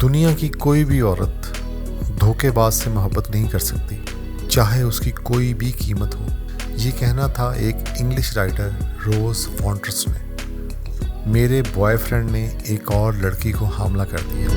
دنیا کی کوئی بھی عورت دھوکے باز سے محبت نہیں کر سکتی، چاہے اس کی کوئی بھی قیمت ہو۔ یہ کہنا تھا ایک انگلش رائٹر روز فونٹرس نے۔ میرے بوائے فرینڈ نے ایک اور لڑکی کو حاملہ کر دیا۔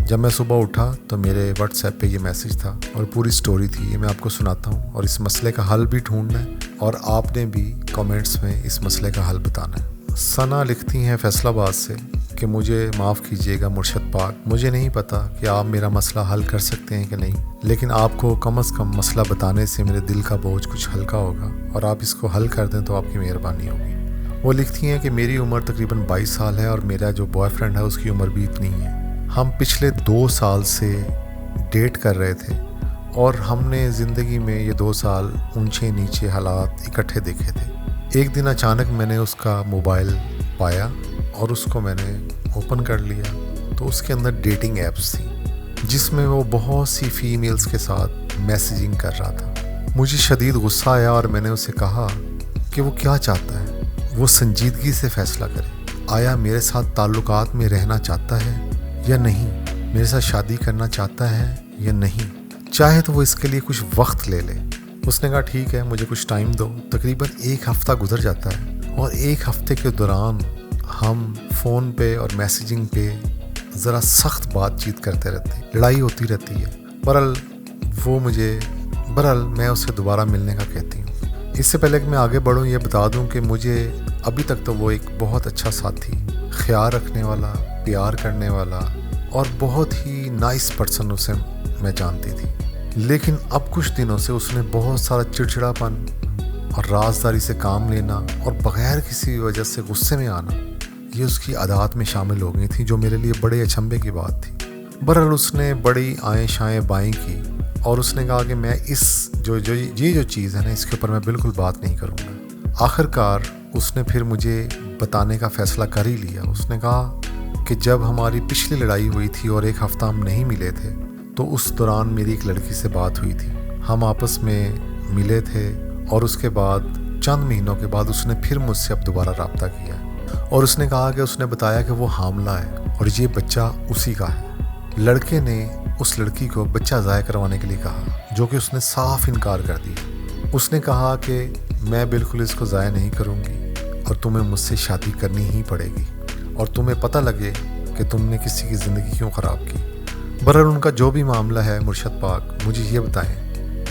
جب میں صبح اٹھا تو میرے واٹس ایپ پہ یہ میسیج تھا اور پوری سٹوری تھی۔ یہ میں آپ کو سناتا ہوں اور اس مسئلے کا حل بھی ڈھونڈنا ہے اور آپ نے بھی کامنٹس میں اس مسئلے کا حل بتانا ہے۔ ثنا لکھتی ہیں فیصل آباد سے کہ مجھے معاف کیجیے گا مرشد پاک، مجھے نہیں پتا کہ آپ میرا مسئلہ حل کر سکتے ہیں کہ نہیں، لیکن آپ کو کم از کم مسئلہ بتانے سے میرے دل کا بوجھ کچھ ہلکا ہوگا اور آپ اس کو حل کر دیں تو آپ کی مہربانی ہوگی۔ وہ لکھتی ہیں کہ میری عمر تقریباً 22 سال ہے اور میرا جو بوائے فرینڈ ہے اس کی عمر بھی اتنی ہے۔ ہم پچھلے 2 سال سے ڈیٹ کر رہے تھے اور ہم نے زندگی میں یہ 2 سال اونچے نیچے حالات اکٹھے دیکھے تھے۔ ایک دن اچانک میں نے اس کا موبائل پایا اور اس کو میں نے اوپن کر لیا تو اس کے اندر ڈیٹنگ ایپس تھیں جس میں وہ بہت سی فیمیلز کے ساتھ میسیجنگ کر رہا تھا۔ مجھے شدید غصہ آیا اور میں نے اسے کہا کہ وہ کیا چاہتا ہے، وہ سنجیدگی سے فیصلہ کرے۔ آیا میرے ساتھ تعلقات میں رہنا چاہتا ہے یا نہیں، میرے ساتھ شادی کرنا چاہتا ہے یا نہیں، چاہے تو وہ اس کے لیے کچھ وقت لے لے۔ اس نے کہا ٹھیک ہے، مجھے کچھ ٹائم دو۔ تقریباً 1 ہفتہ گزر جاتا ہے اور 1 ہفتے کے دوران ہم فون پہ اور میسیجنگ پہ ذرا سخت بات چیت کرتے رہتے ہیں، لڑائی ہوتی رہتی ہے۔ بہرحال میں اسے دوبارہ ملنے کا کہتی ہوں۔ اس سے پہلے کہ میں آگے بڑھوں یہ بتا دوں کہ مجھے ابھی تک تو وہ ایک بہت اچھا ساتھی، خیال رکھنے والا، پیار کرنے والا اور بہت ہی نائس پرسن اسے میں جانتی تھی، لیکن اب کچھ دنوں سے اس نے بہت سارا چڑچڑاپن اور رازداری سے کام لینا اور بغیر کسی وجہ سے غصے میں آنا، یہ اس کی عادات میں شامل ہو گئی تھی، جو میرے لیے بڑے اچنبھے کی بات تھی۔ بہرحال اس نے بڑی آئیں شائیں بائیں کی اور اس نے کہا کہ میں یہ جو چیز ہے نا، اس کے اوپر میں بالکل بات نہیں کروں گا۔ آخر کار اس نے پھر مجھے بتانے کا فیصلہ کر ہی لیا۔ اس نے کہا کہ جب ہماری پچھلی لڑائی ہوئی تھی اور 1 ہفتہ ہم نہیں ملے تھے تو اس دوران میری ایک لڑکی سے بات ہوئی تھی، ہم آپس میں ملے تھے اور اس کے بعد چند مہینوں کے بعد اس نے پھر مجھ سے اب دوبارہ رابطہ کیا اور اس نے کہا کہ اس نے بتایا کہ وہ حاملہ ہے اور یہ بچہ اسی کا ہے۔ لڑکے نے اس لڑکی کو بچہ ضائع کروانے کے لیے کہا، جو کہ اس نے صاف انکار کر دیا۔ اس نے کہا کہ میں بالکل اس کو ضائع نہیں کروں گی اور تمہیں مجھ سے شادی کرنی ہی پڑے گی اور تمہیں پتہ لگے کہ تم نے کسی کی زندگی کیوں خراب کی۔ بہرحال ان کا جو بھی معاملہ ہے مرشد پاک، مجھے یہ بتائیں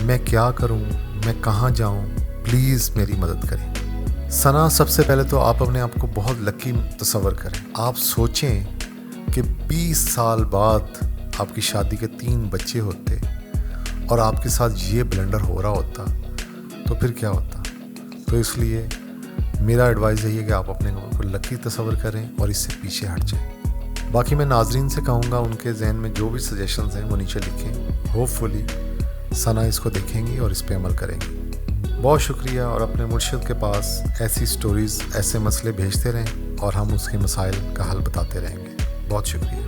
میں کیا کروں، میں کہاں جاؤں، پلیز میری مدد کریں۔ ثنا، سب سے پہلے تو آپ اپنے آپ کو بہت لکی تصور کریں۔ آپ سوچیں کہ 20 سال بعد آپ کی شادی کے 3 بچے ہوتے اور آپ کے ساتھ یہ بلنڈر ہو رہا ہوتا تو پھر کیا ہوتا۔ تو اس لیے میرا ایڈوائز یہی ہے کہ آپ اپنے کو لکی تصور کریں اور اس سے پیچھے ہٹ جائیں۔ باقی میں ناظرین سے کہوں گا ان کے ذہن میں جو بھی سجیشنز ہیں وہ نیچے لکھیں۔ ہوپ فلی ثنا اس کو دیکھیں گی اور اس پہ عمل کریں گی۔ بہت شکریہ، اور اپنے مرشد کے پاس ایسی سٹوریز، ایسے مسئلے بھیجتے رہیں اور ہم اس کے مسائل کا حل بتاتے رہیں گے۔ بہت شکریہ۔